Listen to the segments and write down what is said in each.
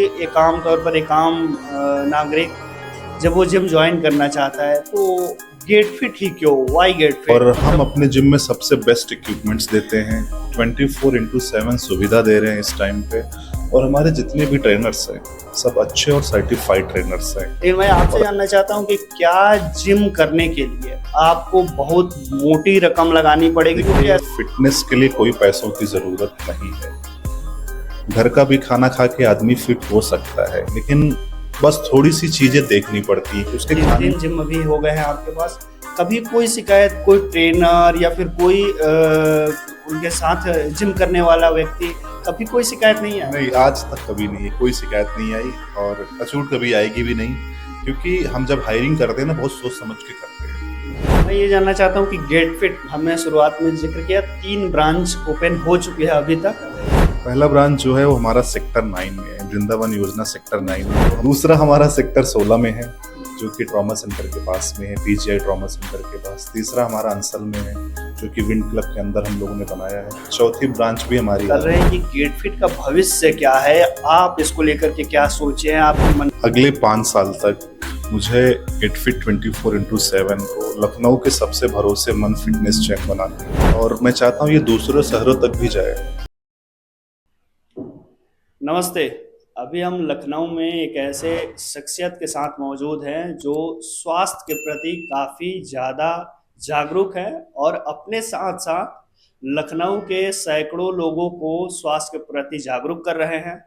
एक आम तौर पर एक आम नागरिक जब वो जिम ज्वाइन करना चाहता है तो गेट फिट ही क्यों, वाई गेट फिट? और हम अपने जिम में सबसे बेस्ट इक्विपमेंट्स देते हैं, 24/7 सुविधा दे रहे हैं इस टाइम पे। और हमारे जितने भी ट्रेनर्स हैं सब अच्छे और सर्टिफाइड ट्रेनर्स हैं। लेकिन मैं आपसे जानना चाहता हूँ कि क्या जिम करने के लिए आपको बहुत मोटी रकम लगानी पड़ेगी? देखिए, फिटनेस के लिए कोई पैसों की जरूरत नहीं है। घर का भी खाना खा के आदमी फिट हो सकता है, लेकिन बस थोड़ी सी चीजें देखनी पड़ती है उसके खाने। 3 जिम अभी हो गए हैं आपके पास, कभी कोई शिकायत, कोई ट्रेनर या फिर कोई उनके साथ जिम करने वाला व्यक्ति, कभी कोई शिकायत नहीं है? नहीं, आज तक कभी नहीं, कोई शिकायत नहीं आई और अचूक कभी आएगी भी नहीं, क्योंकि हम जब हायरिंग करते हैं ना बहुत सोच समझ के करते हैं। मैं ये जानना चाहता हूँ कि गेट फिट, हमने शुरुआत में जिक्र किया 3 ब्रांच ओपन हो चुके हैं अभी तक। पहला ब्रांच जो है वो हमारा सेक्टर 9 में है, वृंदावन योजना सेक्टर 9 में। दूसरा हमारा सेक्टर 16 में है, जो कि ट्रॉमा सेंटर के पास में है, पीजीआई ट्रॉमा सेंटर के पास। तीसरा हमारा अंसल में है, जो कि विंड क्लब के अंदर हम लोगों ने बनाया है। चौथी ब्रांच भी हमारी कर रहे हैं कि गेट फिट का भविष्य क्या है, आप इसको लेकर के क्या सोचे हैं आपके मन? अगले 5 साल तक मुझे गेट फिट 24/7 को लखनऊ के सबसे भरोसेमंद फिटनेस चैन बनाना है और मैं चाहता हूँ ये दूसरे शहरों तक भी जाए। नमस्ते। अभी हम लखनऊ में एक ऐसे शख्सियत के साथ मौजूद हैं जो स्वास्थ्य के प्रति काफ़ी ज़्यादा जागरूक है और अपने साथ साथ लखनऊ के सैकड़ों लोगों को स्वास्थ्य के प्रति जागरूक कर रहे हैं।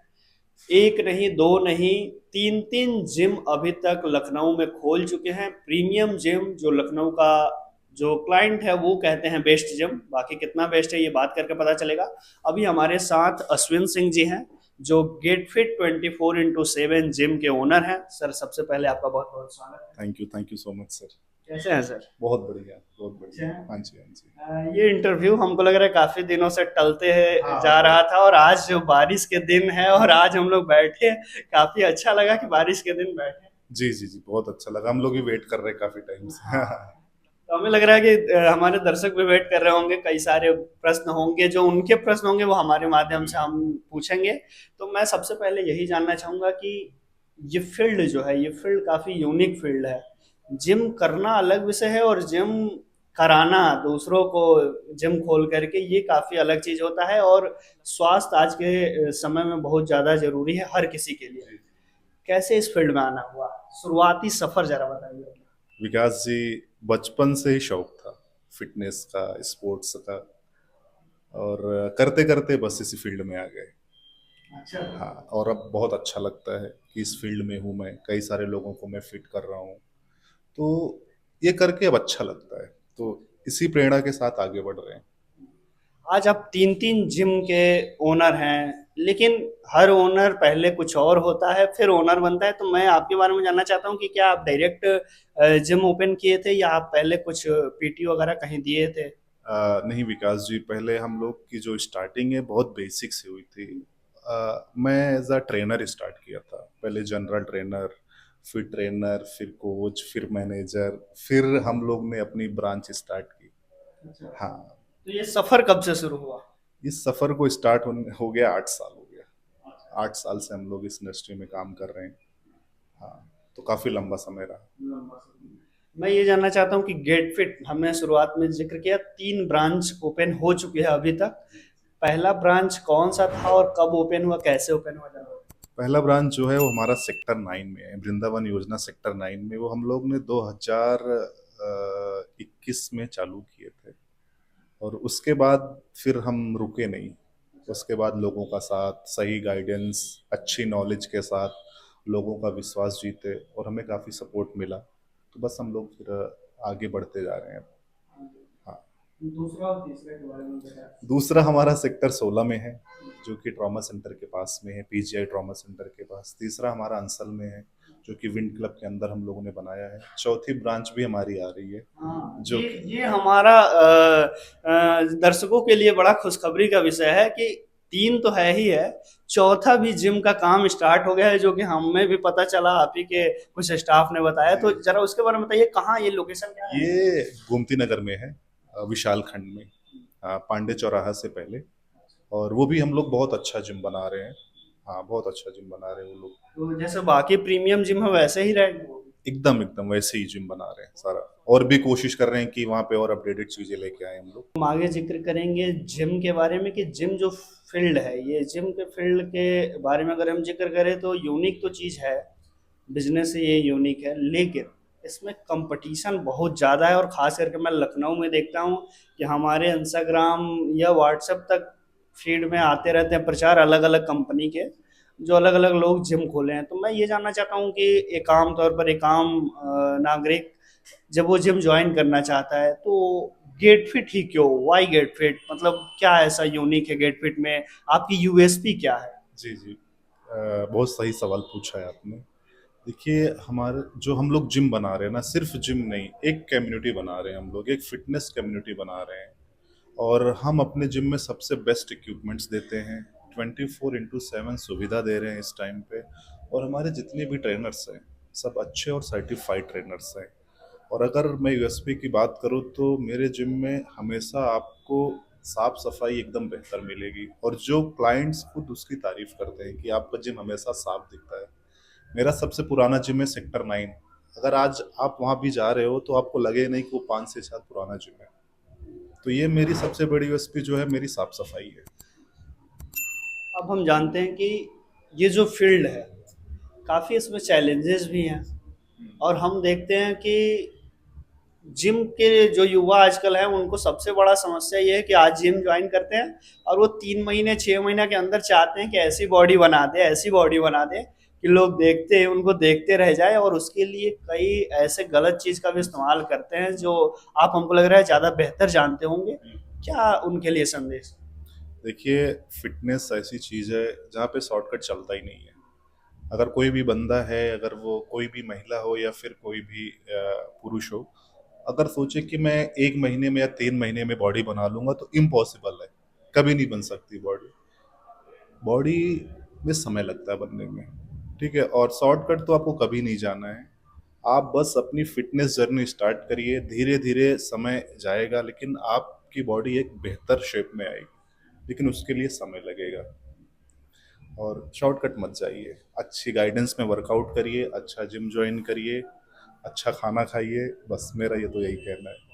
एक नहीं, दो नहीं, 3 जिम अभी तक लखनऊ में खोल चुके हैं। प्रीमियम जिम जो लखनऊ का जो क्लाइंट है वो कहते हैं बेस्ट जिम, बाकी कितना बेस्ट है ये बात करके पता चलेगा। अभी हमारे साथ अश्विन सिंह जी हैं जो गेट फिट 24/7 जिम के ओनर हैं। सर, सबसे पहले आपका बहुत बहुत स्वागत है। Thank you so much sir. कैसे हैं सर? बहुत बढ़िया, बहुत बढ़िया। अच्छा। हाँ जी, हाँ जी। ये इंटरव्यू हमको लग रहा है काफी दिनों से टलते हाँ, जा रहा था और आज जो बारिश के दिन है और आज हम लोग बैठे, काफी अच्छा लगा कि बारिश के दिन बैठे। जी जी जी, बहुत अच्छा लगा। हम लोग भी वेट कर रहे हैं काफी टाइम से। तो हमें लग रहा है कि हमारे दर्शक भी वेट कर रहे होंगे, कई सारे प्रश्न होंगे, जो उनके प्रश्न होंगे वो हमारे माध्यम से हम पूछेंगे। तो मैं सबसे पहले यही जानना चाहूंगा कि ये फील्ड जो है, ये फील्ड काफी यूनिक फील्ड है। जिम करना अलग विषय है और जिम कराना, दूसरों को जिम खोल करके, ये काफी अलग चीज होता है। और स्वास्थ्य आज के समय में बहुत ज्यादा जरूरी है हर किसी के लिए। कैसे इस फील्ड में आना हुआ, शुरुआती सफर जरा बताइए। विकास जी, बचपन से ही शौक था फिटनेस का, स्पोर्ट्स का, और करते करते बस इसी फील्ड में आ गए। अच्छा। हाँ, और अब बहुत अच्छा लगता है कि इस फील्ड में हूँ मैं, कई सारे लोगों को मैं फिट कर रहा हूँ, तो ये करके अब अच्छा लगता है। तो इसी प्रेरणा के साथ आगे बढ़ रहे हैं। आज आप 3 जिम के ओनर हैं, लेकिन हर ओनर पहले कुछ और होता है फिर ओनर बनता है। तो मैं आपके बारे में जानना चाहता हूँ कि क्या आप डायरेक्ट जिम ओपन किए थे या आप पहले कुछ पीटी वगैरह कहीं दिए थे? नहीं विकास जी, पहले हम लोग की जो स्टार्टिंग है बहुत बेसिक से हुई थी। मैं एज अ ट्रेनर स्टार्ट किया था, पहले जनरल ट्रेनर, फिर ट्रेनर, फिर कोच, फिर मैनेजर, फिर हम लोग ने अपनी ब्रांच स्टार्ट की। अच्छा। हाँ, तो ये सफर कब से शुरू हुआ? इस सफर को स्टार्ट हो गया 8 साल हो गया। 8 साल से हम लोग इस इंडस्ट्री में काम कर रहे हैं। हाँ, तो काफी लंबा समय रहा। मैं ये जानना चाहता हूँ कि गेट फिट, हमने शुरुआत में जिक्र किया 3 ब्रांच ओपन हो चुके हैं अभी तक। पहला ब्रांच कौन सा था और कब ओपन हुआ, कैसे ओपन हुआ जरा? पहला ब्रांच जो है वो हमारा सेक्टर 9 में है, वृंदावन योजना सेक्टर 9 में। वो हम लोग ने 2021 में चालू किए थे और उसके बाद फिर हम रुके नहीं। उसके बाद लोगों का साथ, सही गाइडेंस, अच्छी नॉलेज के साथ लोगों का विश्वास जीते और हमें काफ़ी सपोर्ट मिला, तो बस हम लोग फिर आगे बढ़ते जा रहे हैं। हाँ, दूसरा और तीसरे के बारे में बताएं। दूसरा हमारा सेक्टर 16 में है, जो कि ट्रॉमा सेंटर के पास में है, पीजीआई ट्रॉमा सेंटर के पास। तीसरा हमारा अंसल में है, जो कि विंड क्लब के अंदर हम लोगों ने बनाया है। चौथी ब्रांच भी हमारी आ रही है। हाँ, जो ये हमारा दर्शकों के लिए बड़ा खुशखबरी का विषय है कि 3 तो है ही है, चौथा भी जिम का काम स्टार्ट हो गया है, जो कि हमें भी पता चला, आप ही के कुछ स्टाफ ने बताया। तो जरा उसके बारे में बताइए, कहाँ ये लोकेशन क्या है? ये गोमती नगर में है, विशाल खंड में, पांडे चौराहा से पहले। और वो भी हम लोग बहुत अच्छा जिम बना रहे हैं। हाँ, बहुत अच्छा जिम बना रहे हैं वो लोग। तो जैसे बाकी प्रीमियम जिम है वैसे ही रहेंगे वो भी? एकदम एकदम वैसे ही जिम बना रहे हैं सारा, और भी कोशिश कर रहे हैं कि वहाँ पे और अपडेटेड चीजें लेके आए हम लोग। हम आगे जिक्र करेंगे जिम के बारे में कि जिम जो फील्ड है, ये जिम के फील्ड के बारे में अगर हम जिक्र करें तो यूनिक तो चीज़ है, बिजनेस ये यूनिक है, लेकिन इसमें कंपटीशन बहुत ज़्यादा है। और ख़ास करके मैं लखनऊ में देखता हूँ कि हमारे इंस्टाग्राम या व्हाट्सएप तक फीड में आते रहते हैं प्रचार अलग अलग कंपनी के, जो अलग अलग लोग जिम खोले हैं। तो मैं ये जानना चाहता हूँ कि एक आम तौर पर एक आम नागरिक जब वो जिम ज्वाइन करना चाहता है तो गेट फिट ही क्यों, वाई गेट फिट, मतलब क्या ऐसा यूनिक है गेट फिट में, आपकी यूएसपी क्या है? जी जी, बहुत सही सवाल पूछा है आपने। देखिए, हमारे जो हम लोग जिम बना रहे हैं ना, सिर्फ जिम नहीं, एक कम्युनिटी बना रहे हैं हम लोग, एक फिटनेस कम्युनिटी बना रहे हैं। और हम अपने जिम में सबसे बेस्ट इक्विपमेंट्स देते हैं, 24/7 सुविधा दे रहे हैं इस टाइम पे। और हमारे जितने भी ट्रेनर्स हैं, सब अच्छे और सर्टिफाइड ट्रेनर्स हैं। और अगर मैं यूएसपी की बात करूँ तो मेरे जिम में हमेशा आपको साफ सफाई एकदम बेहतर मिलेगी, और जो क्लाइंट्स खुद उसकी तारीफ करते हैं कि आपका जिम हमेशा साफ दिखता है। मेरा सबसे पुराना जिम है सेक्टर 9। अगर आज आप वहाँ भी जा रहे हो तो आपको लगे नहीं कि वो 5 से 7 पुराना जिम है। तो ये मेरी सबसे बड़ी यूएसपी जो है, मेरी साफ सफाई है। अब हम जानते हैं कि ये जो फील्ड है काफ़ी इसमें चैलेंजेस भी हैं, और हम देखते हैं कि जिम के जो युवा आजकल हैं उनको सबसे बड़ा समस्या ये है कि आज जिम ज्वाइन करते हैं और वो 3 महीने 6 महीने के अंदर चाहते हैं कि ऐसी बॉडी बना दे, ऐसी बॉडी बना दे कि लोग देखते हैं उनको देखते रह जाए, और उसके लिए कई ऐसे गलत चीज़ का भी इस्तेमाल करते हैं जो आप, हमको लग रहा है, ज़्यादा बेहतर जानते होंगे। क्या उनके लिए संदेश? देखिए, फिटनेस ऐसी चीज़ है जहाँ पे शॉर्टकट चलता ही नहीं है। अगर कोई भी बंदा है, अगर वो कोई भी महिला हो या फिर कोई भी पुरुष हो, अगर सोचे कि मैं 1 महीने में या 3 महीने में बॉडी बना लूंगा, तो इम्पॉसिबल है। कभी नहीं बन सकती बॉडी। बॉडी में समय लगता है बनने में, ठीक है। और शॉर्टकट तो आपको कभी नहीं जाना है। आप बस अपनी फिटनेस जर्नी स्टार्ट करिए, धीरे धीरे समय जाएगा, लेकिन आपकी बॉडी एक बेहतर शेप में आएगी, लेकिन उसके लिए समय लगेगा। और शॉर्टकट मत जाइए, अच्छी गाइडेंस में वर्कआउट करिए, अच्छा जिम ज्वाइन करिए, अच्छा खाना खाइए। बस मेरा ये तो यही कहना है।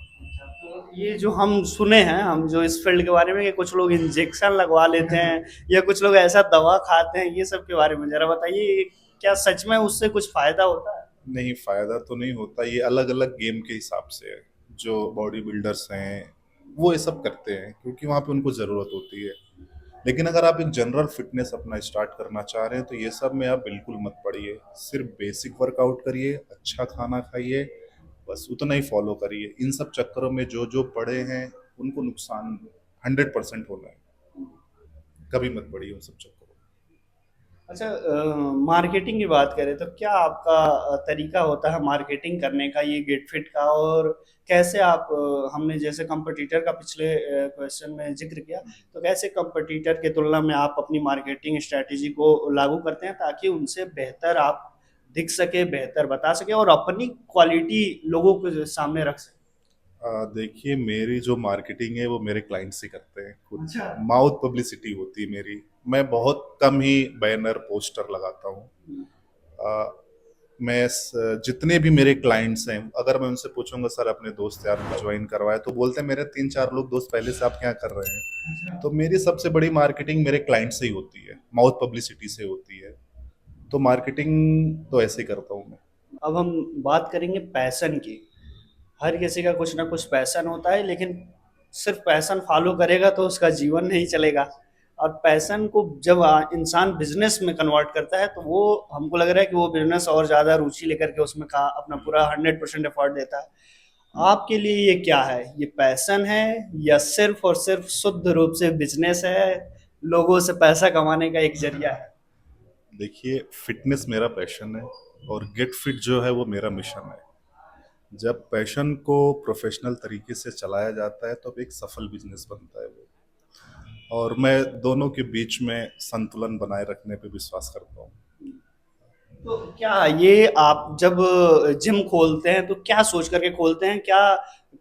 ये जो हम सुने हैं, हम जो इस फील्ड के बारे में, कि कुछ लोग इंजेक्शन लगवा लेते हैं या कुछ लोग ऐसा दवा खाते हैं, ये सब के बारे में जरा बताइए, क्या सच में उससे कुछ फायदा होता है? नहीं, फायदा तो नहीं होता। ये अलग अलग गेम के हिसाब से है। जो बॉडी बिल्डर्स हैं वो ये सब करते हैं क्योंकि वहाँ पे उनको ज़रूरत होती है। लेकिन अगर आप एक जनरल फिटनेस अपना स्टार्ट करना चाह रहे हैं तो ये सब में आप बिल्कुल मत पड़िए। सिर्फ बेसिक वर्कआउट करिए, अच्छा खाना खाइए, बस उतना ही फॉलो करिए। इन सब चक्करों में जो जो पड़े हैं उनको नुकसान 100% होना है। कभी मत पड़िए उन सब चक्करों में। अच्छा, मार्केटिंग की बात करें तो क्या आपका तरीका होता है मार्केटिंग करने का, ये गेट फिट का? और कैसे आप, हमने जैसे कंपटीटर का पिछले क्वेश्चन में जिक्र किया, तो कैसे कंपटीटर के तुलना में आप अपनी मार्केटिंग स्ट्रेटेजी को लागू करते हैं ताकि उनसे बेहतर आप दिख सके, बेहतर बता सके और अपनी क्वालिटी लोगों के सामने रख सके? देखिए, मेरी जो मार्केटिंग है वो मेरे क्लाइंट्स ही करते हैं खुद। अच्छा। माउथ पब्लिसिटी होती है मेरी। मैं बहुत कम ही बैनर पोस्टर लगाता हूँ। अ, जितने भी मेरे क्लाइंट्स हैं, अगर मैं उनसे पूछूंगा सर अपने दोस्त यार को ज्वाइन करवाए, तो बोलते हैं मेरे 3-4 लोग दोस्त पहले से आप क्या कर रहे हैं। तो मेरी सबसे बड़ी मार्केटिंग मेरे क्लाइंट से ही होती है, माउथ पब्लिसिटी से होती है। तो मार्केटिंग तो ऐसे ही करता हूँ मैं। अब हम बात करेंगे पैशन की। हर किसी का कुछ ना कुछ पैशन होता है, लेकिन सिर्फ पैशन फॉलो करेगा तो उसका जीवन नहीं चलेगा। और पैशन को जब इंसान बिजनेस में कन्वर्ट करता है तो वो, हमको लग रहा है कि वो बिजनेस और ज़्यादा रुचि लेकर के उसमें का अपना पूरा 100% एफर्ट देता है। आपके लिए ये क्या है, ये पैशन है या सिर्फ और सिर्फ शुद्ध रूप से बिजनेस है, लोगों से पैसा कमाने का एक जरिया है? देखिए, फिटनेस मेरा पैशन है और गेट फिट जो है वो मेरा मिशन है। जब पैशन को प्रोफेशनल तरीके से चलाया जाता है तो अब एक सफल बिजनेस बनता है वो। और मैं दोनों के बीच में संतुलन बनाए रखने पे विश्वास करता हूँ। तो क्या ये आप जब जिम खोलते हैं तो क्या सोच करके खोलते हैं? क्या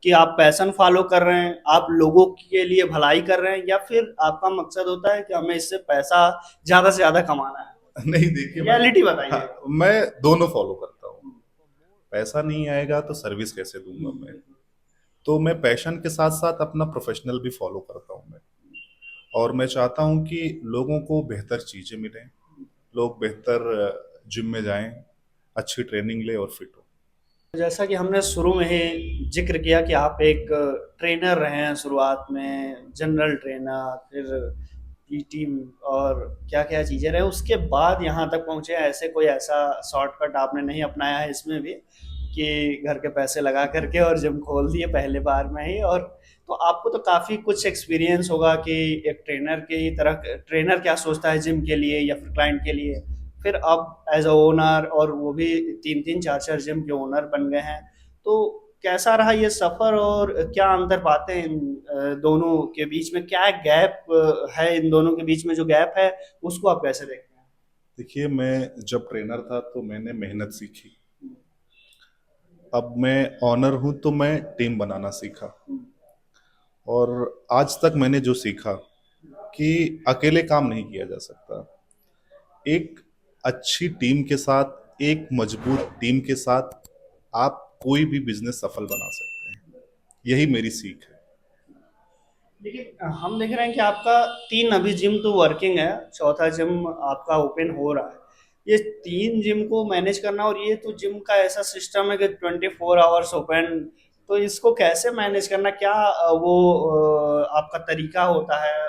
कि आप पैशन फॉलो कर रहे हैं, आप लोगों के लिए भलाई कर रहे हैं, या फिर आपका मकसद होता है कि हमें इससे पैसा ज्यादा से ज्यादा कमाना है? नहीं देखिए मैं, रियलिटी हाँ, बताइए। मैं दोनों फॉलो करता हूँ। पैसा नहीं आएगा तो सर्विस कैसे दूंगा मैं? तो मैं पैशन के साथ साथ अपना प्रोफेशनल भी फॉलो करता हूँ मैं। और मैं चाहता हूँ कि लोगों को बेहतर चीज़ें मिलें, लोग बेहतर जिम में जाएं, अच्छी ट्रेनिंग ले और फिट हो। जैसा कि हमने शुरू में ही जिक्र किया कि आप एक ट्रेनर रहे हैं, शुरुआत में जनरल ट्रेनर, फिर पीटी, और क्या क्या चीज़ें रहे, उसके बाद यहाँ तक पहुँचे हैं। ऐसे कोई ऐसा शॉर्टकट आपने नहीं अपनाया है इसमें भी कि घर के पैसे लगा करके और जिम खोल दिए पहले बार में ही? और तो आपको तो काफ़ी कुछ एक्सपीरियंस होगा कि एक ट्रेनर की तरह ट्रेनर क्या सोचता है जिम के लिए या फिर क्लाइंट के लिए। फिर अब एज अ ओनर, और वो भी तीन तीन चार चार जिम के ओनर बन गए हैं, तो कैसा रहा ये सफर, और क्या अंतर पाते हैं इन दोनों के बीच में? क्या गैप है इन दोनों के बीच में? जो गैप है उसको आप कैसे देखते हैं? देखिए, मैं जब ट्रेनर था तो मैंने मेहनत सीखी। अब मैं ऑनर हूँ तो मैं टीम बनाना सीखा। और आज तक मैंने जो सीखा कि अकेले काम नहीं किया जा सकता। एक अच्छी टीम के साथ, एक मजबूत टीम के साथ आप कोई भी बिजनेस सफल बना सकते हैं। यही मेरी सीख है। लेकिन हम देख रहे हैं कि आपका तीन अभी जिम तो वर्किंग है, चौथा जिम आपका ओपन हो रहा है। ये तीन जिम को मैनेज करना, और ये तो जिम का ऐसा सिस्टम है कि 24 आवर्स ओपन, तो इसको कैसे मैनेज करना? क्या वो आपका तरीका होता है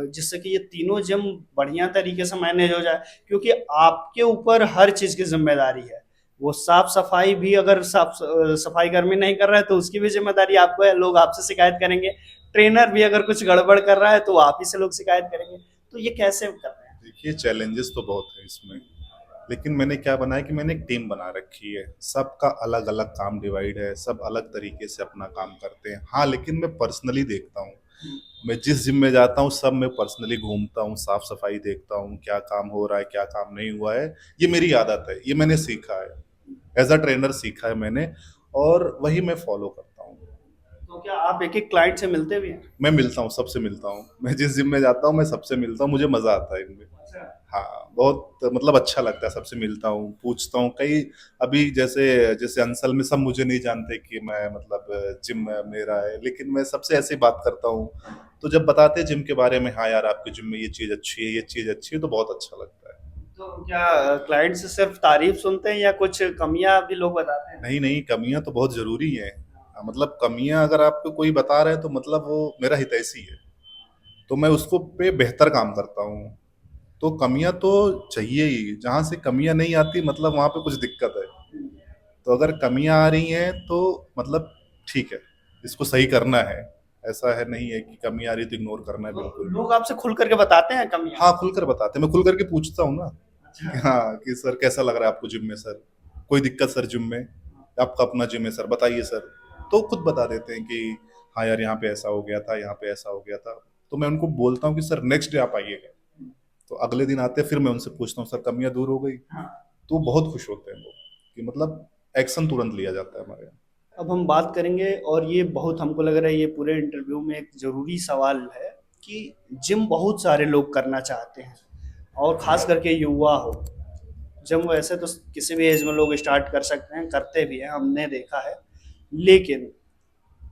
जिससे कि ये तीनों जिम बढ़िया तरीके से मैनेज हो जाए? क्योंकि आपके ऊपर हर चीज की जिम्मेदारी है। वो साफ सफाई भी, अगर साफ सफाई कर्मी नहीं कर रहा है तो उसकी भी जिम्मेदारी आपको है, लोग आपसे शिकायत करेंगे। ट्रेनर भी अगर कुछ गड़बड़ कर रहा है तो आप ही से लोग शिकायत करेंगे। तो ये कैसे कर रहे हैं? देखिए, चैलेंजेस तो बहुत है इसमें, लेकिन मैंने क्या बनाया कि मैंने एक टीम बना रखी है। सबका अलग अलग काम डिवाइड है, सब अलग तरीके से अपना काम करते हैं। हाँ, लेकिन मैं पर्सनली देखता हूँ। मैं जिस जिम में जाता हूँ सब मैं पर्सनली घूमता हूँ, साफ सफाई देखता हूँ, क्या काम हो रहा है क्या काम नहीं हुआ है। ये मेरी आदत है, ये मैंने सीखा है, एज अ ट्रेनर सीखा है मैंने, और वही मैं फॉलो करता हूँ। तो क्या आप एक एक क्लाइंट से मिलते भी हैं? मैं मिलता हूँ, सबसे मिलता हूँ। मैं जिस जिम में जाता हूँ मैं सबसे मिलता हूँ, मुझे मजा आता है इनमें। अच्छा। हाँ, बहुत मतलब अच्छा लगता है, सबसे मिलता हूँ, पूछता हूँ कई। अभी जैसे जैसे अंसल में सब मुझे नहीं जानते कि मैं मतलब जिम मेरा है, लेकिन मैं सबसे ऐसे ही बात करता हूँ। तो जब बताते हैं जिम के बारे में, हाँ यार आपके जिम में ये चीज़ अच्छी है, ये चीज़ अच्छी है, तो बहुत अच्छा लगता है। तो क्या क्लाइंट से सिर्फ तारीफ सुनते हैं या कुछ कमियां भी लोग बताते हैं? नहीं नहीं, कमियां तो बहुत जरूरी है। मतलब कमियां अगर आपको कोई बता रहा है तो मतलब वो मेरा हितैषी है, तो मैं उसको पे बेहतर काम करता हूँ। तो कमियां तो चाहिए ही, जहां से कमियां नहीं आती मतलब वहां पे कुछ दिक्कत है। तो अगर कमियां आ रही हैं तो मतलब ठीक है, इसको सही करना है। ऐसा है नहीं है कि कमी आ रही तो इग्नोर करना है, तो बिल्कुल भी। लोग आपसे खुल करके बताते हैं कमियां? हाँ, खुलकर बताते हैं, मैं खुल करके पूछता हूँ ना अच्छा। कि हाँ कि सर कैसा लग रहा है आपको जिम में सर, कोई दिक्कत सर जिम में? आपका अपना जिम है सर, बताइए सर। तो खुद बता देते हैं कि हाँ यार यहाँ पे ऐसा हो गया था, यहाँ पे ऐसा हो गया था। तो मैं उनको बोलता हूँ कि सर नेक्स्ट डे आप आइएगा। तो अगले दिन आते हैं, फिर मैं उनसे पूछता हूँ सर कमियां दूर हो गई? हाँ। तो बहुत खुश होते हैं लोग कि मतलब एक्शन तुरंत लिया जाता है हमारे यहाँ। अब हम बात करेंगे, और ये बहुत हमको लग रहा है ये पूरे इंटरव्यू में एक ज़रूरी सवाल है, कि जिम बहुत सारे लोग करना चाहते हैं, और ख़ास करके युवा हो। जिम वैसे तो किसी भी एज में लोग स्टार्ट कर सकते हैं, करते भी हैं, हमने देखा है। लेकिन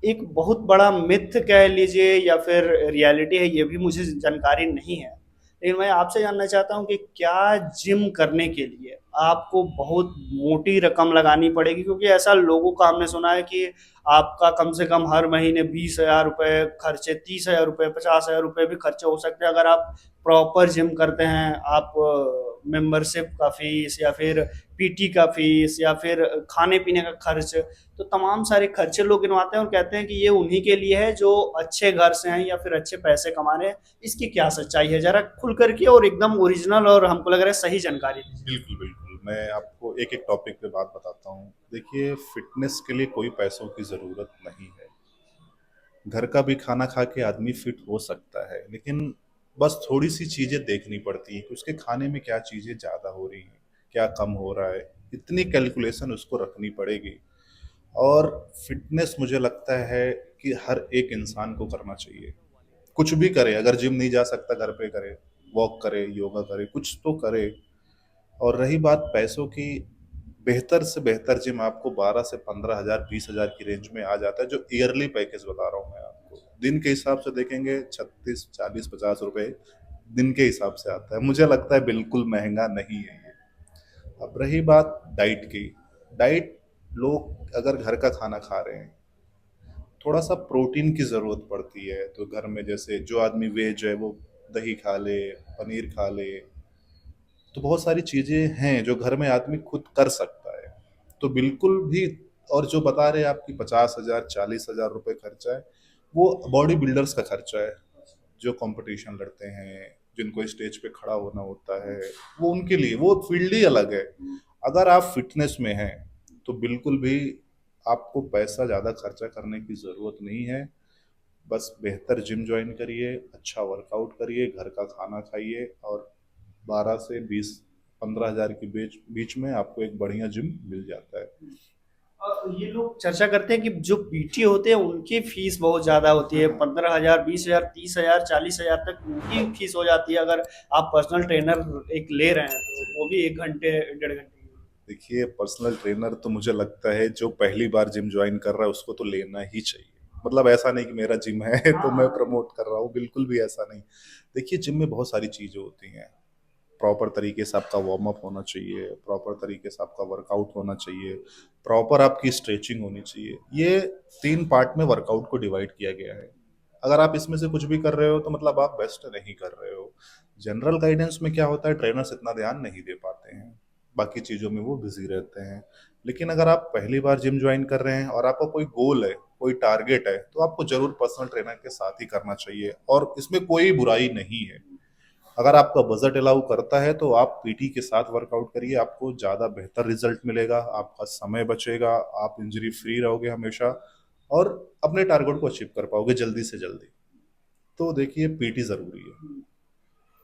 एक बहुत बड़ा मिथ कह लीजिए या फिर रियलिटी है, ये भी मुझे जानकारी नहीं है। लेकिन मैं आपसे जानना चाहता हूँ कि क्या जिम करने के लिए आपको बहुत मोटी रकम लगानी पड़ेगी? क्योंकि ऐसा लोगों का हमने सुना है कि आपका कम से कम हर महीने 20,000 रुपये खर्चे, 30,000 रुपये, 50,000 रुपये भी खर्चे हो सकते हैं, अगर आप प्रॉपर जिम करते हैं। आप मेंबरशिप का फीस, या फिर पीटी का फीस, या फिर खाने पीने का खर्च, तो तमाम सारे खर्चे लोग गिनवाते हैं और कहते हैं कि ये उन्हीं के लिए है जो अच्छे घर से हैं या फिर अच्छे पैसे कमा रहे हैं। इसकी क्या सच्चाई है? जरा खुल करके और एकदम ओरिजिनल, और हमको लग रहा है सही जानकारी दीजिए। बिल्कुल बिल्कुल, मैं आपको एक एक टॉपिक पे बात बताता हूँ। देखिए, फिटनेस के लिए कोई पैसों की ज़रूरत नहीं है। घर का भी खाना खा के आदमी फिट हो सकता है, लेकिन बस थोड़ी सी चीज़ें देखनी पड़ती हैं कि उसके खाने में क्या चीज़ें ज़्यादा हो रही हैं, क्या कम हो रहा है। इतनी कैलकुलेशन उसको रखनी पड़ेगी। और फिटनेस मुझे लगता है कि हर एक इंसान को करना चाहिए, कुछ भी करे, अगर जिम नहीं जा सकता घर पे करे, वॉक करे, योगा करे, कुछ तो करे। और रही बात पैसों की, बेहतर से बेहतर जिम आपको 12 से 15 हजार 20 हजार की रेंज में आ जाता है, जो ईयरली पैकेज बता रहा हूँ मैं आपको। दिन के हिसाब से देखेंगे 36 40 50 रुपए दिन के हिसाब से आता है, मुझे लगता है बिल्कुल महंगा नहीं है ये। अब रही बात डाइट की, डाइट, लोग अगर घर का खाना खा रहे हैं, थोड़ा सा प्रोटीन की ज़रूरत पड़ती है, तो घर में जैसे जो आदमी वेज है वो दही खा ले, पनीर खा ले, तो बहुत सारी चीज़ें हैं जो घर में आदमी खुद कर सकता है, तो बिल्कुल भी। और जो बता रहे हैं आपकी 50 हजार 40 हजार रुपये खर्चा है, वो बॉडी बिल्डर्स का खर्चा है, जो कंपटीशन लड़ते हैं, जिनको स्टेज पे खड़ा होना होता है, वो उनके लिए वो फील्ड ही अलग है। अगर आप फिटनेस में हैं तो बिल्कुल भी आपको पैसा ज़्यादा खर्चा करने की ज़रूरत नहीं है। बस बेहतर जिम ज्वाइन करिए, अच्छा वर्कआउट करिए, घर का खाना खाइए, और 12 से 20 15 हजार के बीच बीच में आपको एक बढ़िया जिम मिल जाता है। ये लोग चर्चा करते हैं कि जो पीटी होते हैं उनकी फीस बहुत ज्यादा होती है, 15 हजार, 20 हजार, 30 हजार, 40 हजार तक उनकी फीस हो जाती है अगर आप पर्सनल ट्रेनर एक ले रहे हैं, तो वो भी 1 घंटे 1.5 घंटे की। देखिए, पर्सनल ट्रेनर तो मुझे लगता है जो पहली बार जिम ज्वाइन कर रहा है उसको तो लेना ही चाहिए। मतलब ऐसा नहीं कि मेरा जिम है तो मैं प्रमोट कर रहा हूँ, बिल्कुल भी ऐसा नहीं। देखिए, जिम में बहुत सारी चीज़ें होती हैं, प्रॉपर तरीके से आपका वार्म अप होना चाहिए, प्रॉपर तरीके से आपका वर्कआउट होना चाहिए, प्रॉपर आपकी स्ट्रेचिंग होनी चाहिए। ये 3 पार्ट में वर्कआउट को डिवाइड किया गया है। अगर आप इसमें से कुछ भी कर रहे हो तो मतलब आप बेस्ट नहीं कर रहे हो। जनरल गाइडेंस में क्या होता है, ट्रेनर्स इतना ध्यान नहीं दे पाते हैं, बाकी चीज़ों में वो बिजी रहते हैं। लेकिन अगर आप पहली बार जिम ज्वाइन कर रहे हैं और आपका कोई गोल है, कोई टारगेट है, तो आपको जरूर पर्सनल ट्रेनर के साथ ही करना चाहिए, और इसमें कोई बुराई नहीं है। अगर आपका बजट अलाउ करता है तो आप पीटी के साथ वर्कआउट करिए, आपको ज़्यादा बेहतर रिजल्ट मिलेगा, आपका समय बचेगा, आप इंजरी फ्री रहोगे हमेशा, और अपने टारगेट को अचीव कर पाओगे जल्दी से जल्दी। तो देखिए, पीटी ज़रूरी है,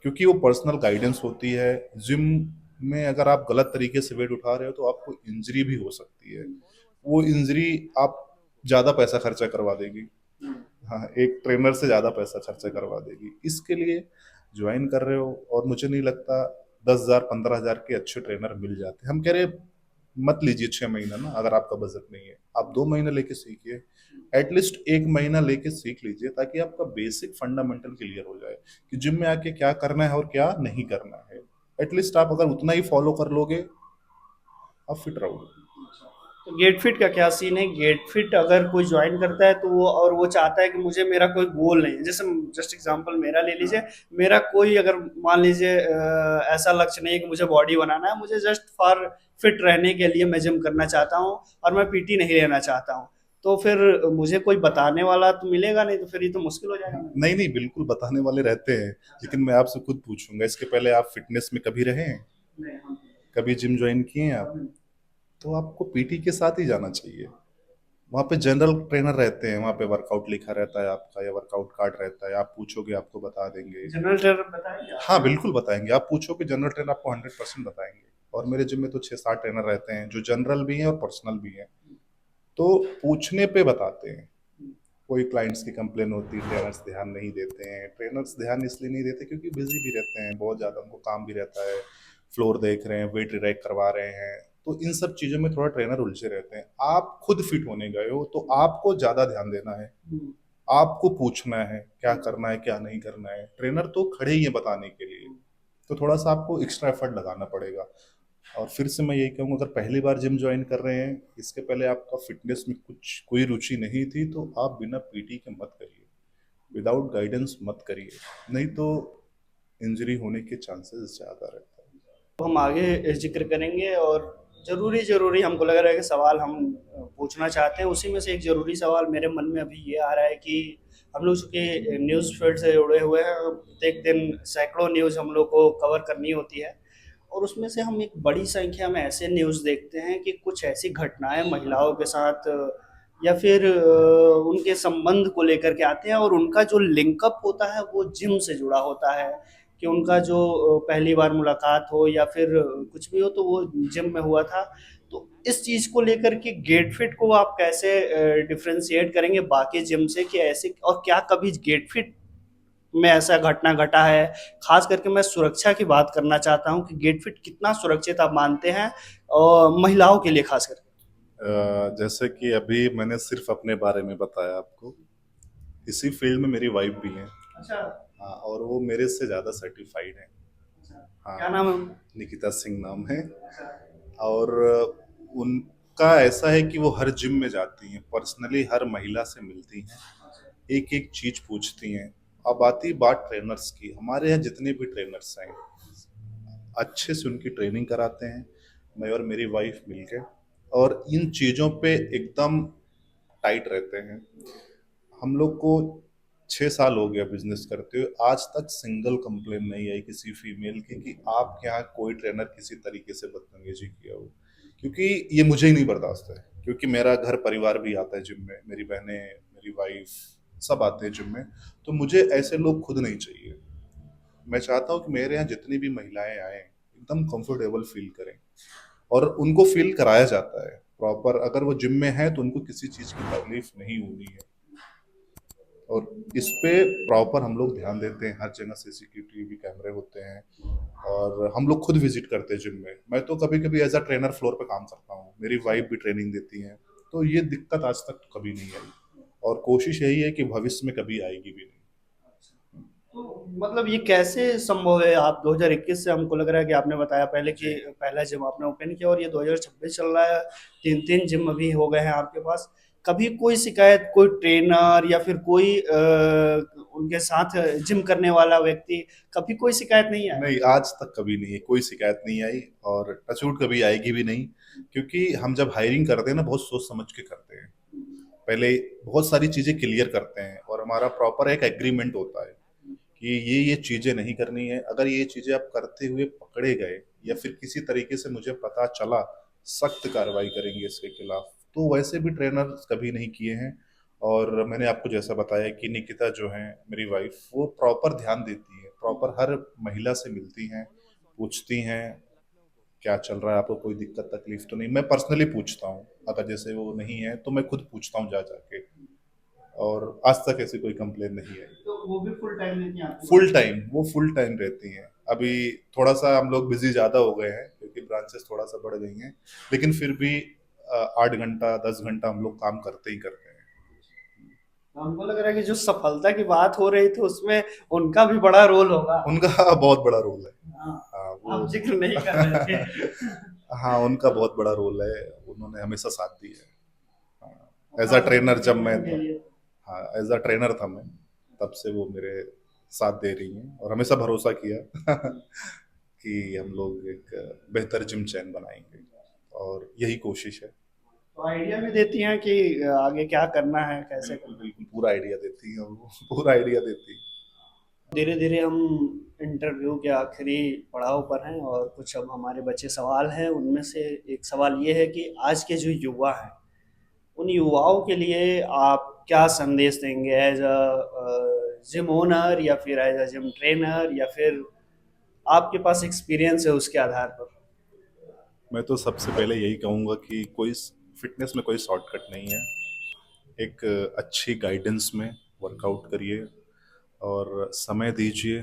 क्योंकि वो पर्सनल गाइडेंस होती है। जिम में अगर आप गलत तरीके से वेट उठा रहे हो तो आपको इंजरी भी हो सकती है, वो इंजरी आप ज़्यादा पैसा खर्चा करवा देगी। हाँ, एक ट्रेनर से ज़्यादा पैसा खर्चा करवा देगी। इसके लिए ज्वाइन कर रहे हो, और मुझे नहीं लगता 10 हजार 15 हजार के अच्छे ट्रेनर मिल जाते हैं। हम कह रहे मत लीजिए 6 महीना ना, अगर आपका बजट नहीं है, आप 2 महीने लेके सीखिए, एटलीस्ट 1 महीना लेके सीख लीजिए, ताकि आपका बेसिक फंडामेंटल क्लियर हो जाए कि जिम में आके क्या करना है और क्या नहीं करना है। एटलीस्ट आप अगर उतना ही फॉलो कर लोगे, आप फिट रहोगे। तो गेट फिट का क्या सीन है? गेट फिट अगर कोई ज्वाइन करता है तो वो, और वो चाहता है कि मुझे मेरा कोई गोल नहीं है, जैसे जस्ट एग्जांपल मेरा ले लीजिए, मेरा कोई अगर मान लीजिए ऐसा लक्ष्य नहीं है कि मुझे बॉडी बनाना है, मुझे जस्ट फॉर फिट रहने के लिए मैं जिम करना चाहता हूँ और मैं पीटी नहीं लेना चाहता हूँ, तो फिर मुझे कोई बताने वाला तो मिलेगा नहीं, तो फिर ये तो मुश्किल हो जाएगा मेरे नहीं नहीं, बिल्कुल बताने वाले रहते हैं, लेकिन मैं आपसे खुद पूछूंगा, इसके पहले आप फिटनेस में कभी रहे हैं? लिए। नहीं, हम कभी जिम ज्वाइन किए हैं आप? हम- तो आपको पीटी के साथ ही जाना चाहिए। वहाँ पे जनरल ट्रेनर रहते हैं, वहाँ पे वर्कआउट लिखा रहता है आपका, या वर्कआउट कार्ड रहता है, आप पूछोगे आपको बता देंगे। जनरल ट्रेनर बताएंगे हाँ, आप? बिल्कुल बताएंगे, आप पूछोगे जनरल ट्रेनर आपको 100% बताएंगे। और मेरे जिम में तो 6 7 ट्रेनर रहते हैं, जो जनरल भी हैं और पर्सनल भी हैं, तो पूछने पे बताते हैं। कोई क्लाइंट्स की कंप्लेन होती है, ट्रेनर्स ध्यान नहीं देते हैं, ट्रेनर्स ध्यान इसलिए नहीं देते क्योंकि बिजी भी रहते हैं बहुत ज़्यादा, उनको काम भी रहता है, फ्लोर देख रहे हैं, वेट रिरैक करवा रहे हैं, तो इन सब चीज़ों में थोड़ा ट्रेनर उलझे रहते हैं। आप खुद फिट होने गए हो तो आपको ज़्यादा ध्यान देना है, हम्म। आपको पूछना है क्या करना है क्या नहीं करना है, ट्रेनर तो खड़े ही है बताने के लिए। तो थोड़ा सा आपको एक्स्ट्रा एफर्ट लगाना पड़ेगा। और फिर से मैं यही कहूँगा, अगर पहली बार जिम ज्वाइन कर रहे हैं, इसके पहले आपका फिटनेस में कुछ कोई रुचि नहीं थी, तो आप बिना पीटी के मत करिए, विदाउट गाइडेंस मत करिए, नहीं तो इंजरी होने के चांसेस ज़्यादा रहता है। तो हम आगे जिक्र करेंगे, और ज़रूरी ज़रूरी हमको लग रहा है कि सवाल हम पूछना चाहते हैं, उसी में से एक ज़रूरी सवाल मेरे मन में अभी ये आ रहा है कि हम लोग चूँकि न्यूज़ फील्ड से जुड़े हुए हैं, प्रत्येक दिन सैकड़ों न्यूज़ हम लोग को कवर करनी होती है, और उसमें से हम एक बड़ी संख्या में ऐसे न्यूज़ देखते हैं कि कुछ ऐसी घटनाएं महिलाओं के साथ या फिर उनके संबंध को लेकर के आते हैं, और उनका जो लिंकअप होता है वो जिम से जुड़ा होता है, कि उनका जो पहली बार मुलाकात हो या फिर कुछ भी हो तो वो जिम में हुआ था। तो इस चीज को लेकर के गेट फिट को आप कैसे डिफरेंशिएट करेंगे बाकी जिम से, कि ऐसे और क्या कभी गेट फिट में ऐसा घटना घटा है? खास करके मैं सुरक्षा की बात करना चाहता हूँ कि गेट फिट कितना सुरक्षित आप मानते हैं और महिलाओं के लिए खास करके। जैसे कि अभी मैंने सिर्फ अपने बारे में बताया आपको, इसी फील्ड में मेरी वाइफ भी है। अच्छा। हाँ, और वो मेरे से ज़्यादा सर्टिफाइड है। हाँ, क्या नाम है उनका? निकिता सिंह नाम है। अच्छा। और उनका ऐसा है कि वो हर जिम में जाती हैं, पर्सनली हर महिला से मिलती हैं, एक एक चीज पूछती हैं। अब आती बात ट्रेनर्स की, हमारे यहाँ जितने भी ट्रेनर्स हैं अच्छे से उनकी ट्रेनिंग कराते हैं, मैं और मेरी वाइफ मिलकर, और इन चीज़ों पे एकदम टाइट रहते हैं। हम लोग को 6 साल हो गया बिजनेस करते हुए, आज तक सिंगल कंप्लेन नहीं आई किसी फीमेल की कि आपके यहाँ कोई ट्रेनर किसी तरीके से बदतमीजी किया हो। क्योंकि ये मुझे ही नहीं बर्दाश्त है, क्योंकि मेरा घर परिवार भी आता है जिम में, मेरी बहनें, मेरी वाइफ, सब आते हैं जिम में। तो मुझे ऐसे लोग खुद नहीं चाहिए। मैं चाहता हूँ कि मेरे यहाँ जितनी भी महिलाएं आए एकदम कंफर्टेबल फील करें, और उनको फील कराया जाता है प्रॉपर। अगर वो जिम में है तो उनको किसी चीज़ की तकलीफ नहीं होनी है, और इस पे प्रॉपर हम लोग ध्यान देते हैं। हर जगह सीसीटीवी कैमरे होते हैं, और हम लोग खुद विजिट करते हैं जिम में। मैं तो कभी कभी एज अ ट्रेनर फ्लोर पे काम करता हूँ, मेरी वाइफ भी ट्रेनिंग देती है। तो ये दिक्कत आज तक कभी नहीं आई, और कोशिश यही है कि भविष्य में कभी आएगी भी नहीं। तो मतलब ये कैसे संभव है? आप 2021 से, हमको लग रहा है कि आपने बताया पहले कि जी। पहला जिम आपने ओपन किया और ये 2026 चल रहा है, तीन तीन जिम अभी हो गए हैं आपके पास। कभी कोई शिकायत, कोई ट्रेनर या फिर कोई उनके साथ जिम करने वाला व्यक्ति, कभी कोई शिकायत नहीं है? नहीं, आज तक कभी नहीं है, कोई शिकायत नहीं आई, और टचवुड कभी आएगी भी नहीं। क्योंकि हम जब हायरिंग करते हैं ना, बहुत सोच समझ के करते हैं। पहले बहुत सारी चीजें क्लियर करते हैं, और हमारा प्रॉपर एक एग्रीमेंट होता है कि ये चीजें नहीं करनी है। अगर ये चीजें आप करते हुए पकड़े गए, या फिर किसी तरीके से मुझे पता चला, सख्त कार्रवाई करेंगे इसके खिलाफ। तो वैसे भी ट्रेनर कभी नहीं किए हैं। और मैंने आपको जैसा बताया कि निकिता जो है मेरी वाइफ, वो प्रॉपर ध्यान देती है, प्रॉपर हर महिला से मिलती हैं, पूछती हैं क्या चल रहा है, आपको कोई दिक्कत तकलीफ तो नहीं। मैं पर्सनली पूछता हूँ, अगर जैसे वो नहीं है तो मैं खुद पूछता हूँ जा जाके, और आज तक ऐसी कोई कंप्लेन नहीं आई। तो वो भी फुल टाइम लेती हैं आपके फुल पास? टाइम, वो फुल टाइम रहती हैं। अभी थोड़ा सा हम लोग बिजी ज्यादा हो गए हैं, क्योंकि ब्रांचेस थोड़ा सा बढ़ गई हैं, लेकिन फिर भी 8 घंटा 10 घंटा हम लोग काम करते ही करते हैं। हमको लग रहा है कि जो सफलता की बात हो रही थी उसमें उनका भी बड़ा रोल होगा। उनका बहुत बड़ा रोल है। हाँ, हाँ, वो आप जिक्र नहीं कर रहे थे। हाँ, उनका बहुत बड़ा रोल है। उन्होंने हमेशा साथ दिया है। हाँ, एज अ खास करके ट्रेनर जब मैं ट्रेनिंग के था। लिए। हाँ, एज अ ट्रेनर था मैं, तब से वो मेरे साथ दे रही हैं, और हमेशा भरोसा किया कि हम लोग एक बेहतर जिम चैन बनाएंगे, और यही कोशिश है। तो आइडिया भी देती हैं कि आगे क्या करना है, कैसे बिल्कुल करना है। बिल्कुल, पूरा आइडिया देती हैं वो, पूरा आइडिया देती हैं। धीरे धीरे हम इंटरव्यू के आखिरी पड़ाव पर हैं और कुछ अब हमारे बचे सवाल हैं। उनमें से एक सवाल ये है कि आज के जो युवा हैं, उन युवाओं के लिए आप क्या संदेश देंगे एज अ जिम ओनर, या फिर एज अ जिम ट्रेनर, या फिर आपके पास एक्सपीरियंस है उसके आधार पर? मैं तो सबसे पहले यही कहूँगा कि कोई फिटनेस में कोई शॉर्टकट नहीं है। एक अच्छी गाइडेंस में वर्कआउट करिए, और समय दीजिए।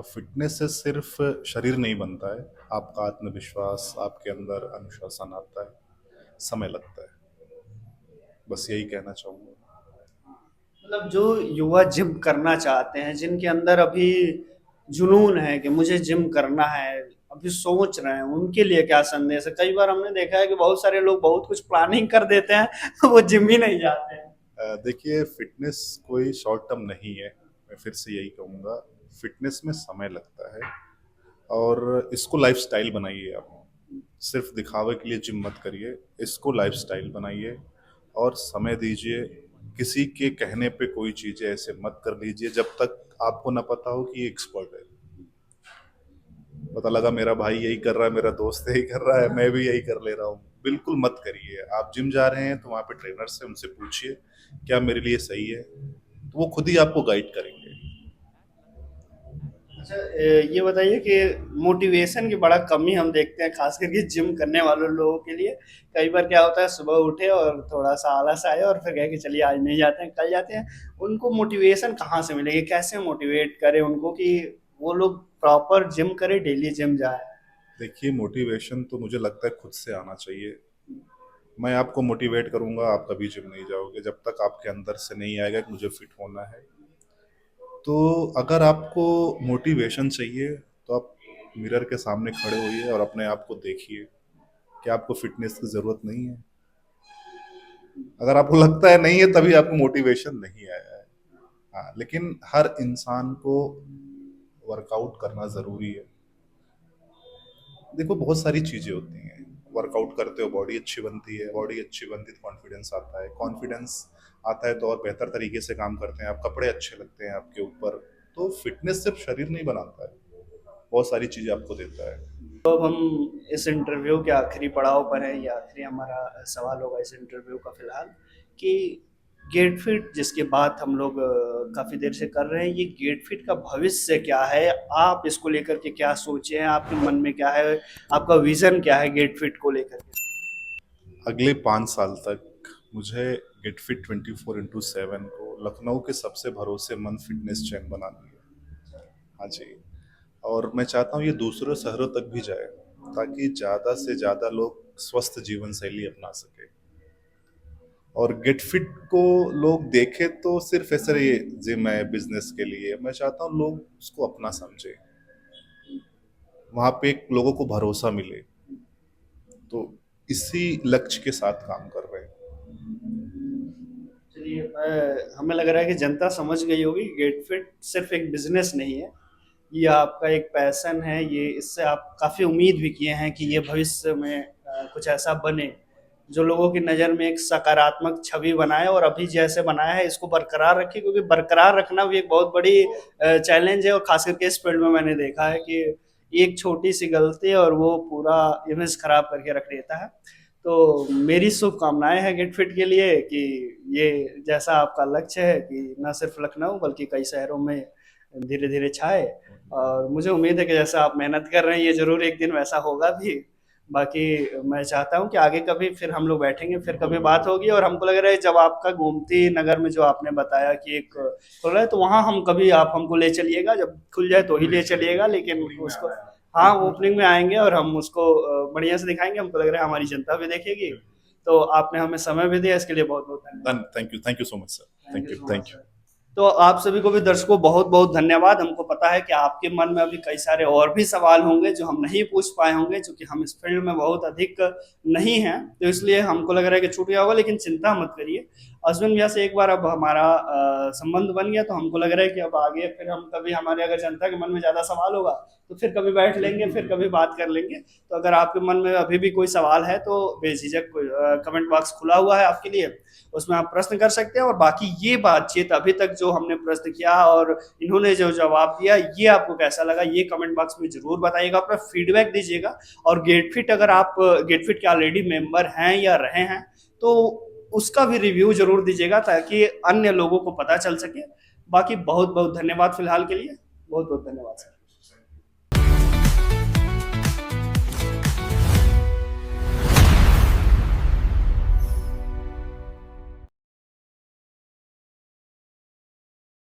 फिटनेस से सिर्फ शरीर नहीं बनता है, आपका आत्मविश्वास, आपके अंदर अनुशासन आता है, समय लगता है। बस यही कहना चाहूँगा। मतलब जो युवा जिम करना चाहते हैं, जिनके अंदर अभी जुनून है कि मुझे जिम करना है, अभी सोच रहे हैं, उनके लिए क्या संदेश है? कई बार हमने देखा है कि बहुत सारे लोग बहुत कुछ प्लानिंग कर देते हैं वो जिम ही नहीं जाते हैं। देखिए, फिटनेस कोई शॉर्ट टर्म नहीं है। मैं फिर से यही कहूँगा, फिटनेस में समय लगता है, और इसको लाइफस्टाइल बनाइए आप। सिर्फ दिखावे के लिए जिम मत करिए, इसको लाइफस्टाइल बनाइए, और समय दीजिए। किसी के कहने पे कोई चीज़ें ऐसे मत कर लीजिए जब तक आपको ना पता हो कि ये एक्सपर्ट है। पता लगा मेरा भाई यही कर रहा है, मेरा दोस्त यही कर रहा है, मैं भी यही कर ले रहा हूँ, बिल्कुल मत करिए। आप जिम जा रहे हैं तो वहाँ पे ट्रेनर से उनसे पूछिए क्या मेरे लिए सही है, तो वो खुद ही आपको गाइड करेंगे। अच्छा, ये बताइए कि मोटिवेशन की बड़ा कमी हम देखते हैं खास करके जिम करने वाले लोगों के लिए। कई बार क्या होता है, सुबह उठे और थोड़ा सा आलस आए और फिर कहे कि चलिए आज नहीं जाते हैं, कल जाते हैं। उनको मोटिवेशन कहाँ से मिलेगी, कैसे मोटिवेट करें उनको कि वो लोग प्रॉपर जिम करें, डेली जिम जाए। देखिए, मोटिवेशन तो मुझे लगता है खुद से आना चाहिए। मैं आपको मोटिवेट करूंगा, आप कभी जिम नहीं जाओगे जब तक आपके अंदर से नहीं आएगा कि मुझे फिट होना है। तो अगर आपको मोटिवेशन चाहिए तो आप मिरर के सामने खड़े होइए और अपने आप को देखिए कि आपको फिटनेस की ज़रूरत नहीं है। अगर आपको लगता है नहीं है तभी आपको मोटिवेशन नहीं आया है। हाँ, लेकिन हर इंसान को वर्कआउट करना ज़रूरी है। देखो, बहुत सारी चीज़ें होती हैं। वर्कआउट करते हो बॉडी अच्छी बनती है, बॉडी अच्छी बनती है तो कॉन्फिडेंस आता है, कॉन्फिडेंस आता है तो और बेहतर तरीके से काम करते हैं आप, कपड़े अच्छे लगते हैं आपके ऊपर। तो फिटनेस सिर्फ शरीर नहीं बनाता है, बहुत सारी चीज़ें आपको देता है। तो अब हम इस इंटरव्यू के आखिरी पड़ाव पर हैं, ये आखिरी हमारा सवाल होगा इस इंटरव्यू का फिलहाल, कि गेट फिट जिसकी बात हम लोग काफ़ी देर से कर रहे हैं, ये गेट फिट का भविष्य क्या है, आप इसको लेकर के क्या सोचे हैं, आपके मन में क्या है, आपका विजन क्या है गेट फिट को लेकर के। अगले 5 साल तक मुझे गेट फिट 24/7 को लखनऊ के सबसे भरोसेमंद फिटनेस चैन बनानी है। हाँ जी। और मैं चाहता हूँ ये दूसरे शहरों तक भी जाए, ताकि ज़्यादा से ज़्यादा लोग स्वस्थ जीवन शैली अपना सके। और गेट फिट को लोग देखे तो सिर्फ ऐसे ये जिम है बिजनेस के लिए, मैं चाहता हूँ लोग उसको अपना समझे, वहाँ पे एक लोगों को भरोसा मिले। तो इसी लक्ष्य के साथ काम कर रहे हैं। चलिए, हमें लग रहा है कि जनता समझ गई होगी, गेट फिट सिर्फ एक बिजनेस नहीं है, ये आपका एक पैशन है। ये इससे आप काफ़ी उम्मीद भी किए हैं कि ये भविष्य में कुछ ऐसा बने जो लोगों की नज़र में एक सकारात्मक छवि बनाए, और अभी जैसे बनाया है इसको बरकरार रखे, क्योंकि बरकरार रखना भी एक बहुत बड़ी चैलेंज है। और खास करके इस फील्ड में मैंने देखा है कि एक छोटी सी गलती और वो पूरा इमेज खराब करके रख देता है। तो मेरी शुभकामनाएं हैं गेट फिट के लिए कि ये जैसा आपका लक्ष्य है कि न सिर्फ लखनऊ बल्कि कई शहरों में धीरे धीरे छाए। और मुझे उम्मीद है कि जैसा आप मेहनत कर रहे हैं ये जरूर एक दिन वैसा होगा भी। बाकी मैं चाहता हूँ कि आगे कभी फिर हम लोग बैठेंगे, फिर कभी बात होगी। और हमको लग रहा है जब आपका गोमती नगर में जो आपने बताया कि एक खुल रहा है, तो वहाँ हम कभी आप हमको ले चलिएगा, जब खुल जाए तो ही ले चलिएगा, लेकिन उसको हाँ ओपनिंग में आएंगे और हम उसको बढ़िया से दिखाएंगे। हमको लग रहा है हमारी जनता भी देखेगी। तो आपने हमें समय भी दिया, इसके लिए बहुत बहुत धन्यवाद। Thank you so much sir, thank thank you you, so much thank you. Sir. तो आप सभी को भी, दर्शकों, बहुत बहुत धन्यवाद। हमको पता है कि आपके मन में अभी कई सारे और भी सवाल होंगे जो हम नहीं पूछ पाए होंगे, क्योंकि हम इस फील्ड में बहुत अधिक नहीं हैं, तो इसलिए हमको लग रहा है कि छूट गया होगा, लेकिन चिंता मत करिए। अश्विन भैया से एक बार अब हमारा संबंध बन गया, तो हमको लग रहा है कि अब आगे फिर हम कभी, हमारे अगर जनता के मन में ज़्यादा सवाल होगा तो फिर कभी बैठ लेंगे, फिर कभी बात कर लेंगे। तो अगर आपके मन में अभी भी कोई सवाल है तो बेझिझक कमेंट बॉक्स खुला हुआ है आपके लिए, उसमें आप प्रश्न कर सकते हैं। और बाकी ये बातचीत अभी तक जो हमने प्रश्न किया और इन्होंने जो जवाब दिया, ये आपको कैसा लगा ये कमेंट बॉक्स में जरूर बताइएगा, अपना फीडबैक दीजिएगा। और गेट फिट, अगर आप गेट फिट के ऑलरेडी मेंबर हैं या रहे हैं तो उसका भी रिव्यू जरूर दीजिएगा, ताकि अन्य लोगों को पता चल सके। बाकी बहुत बहुत धन्यवाद फिलहाल के लिए, बहुत बहुत धन्यवाद सर।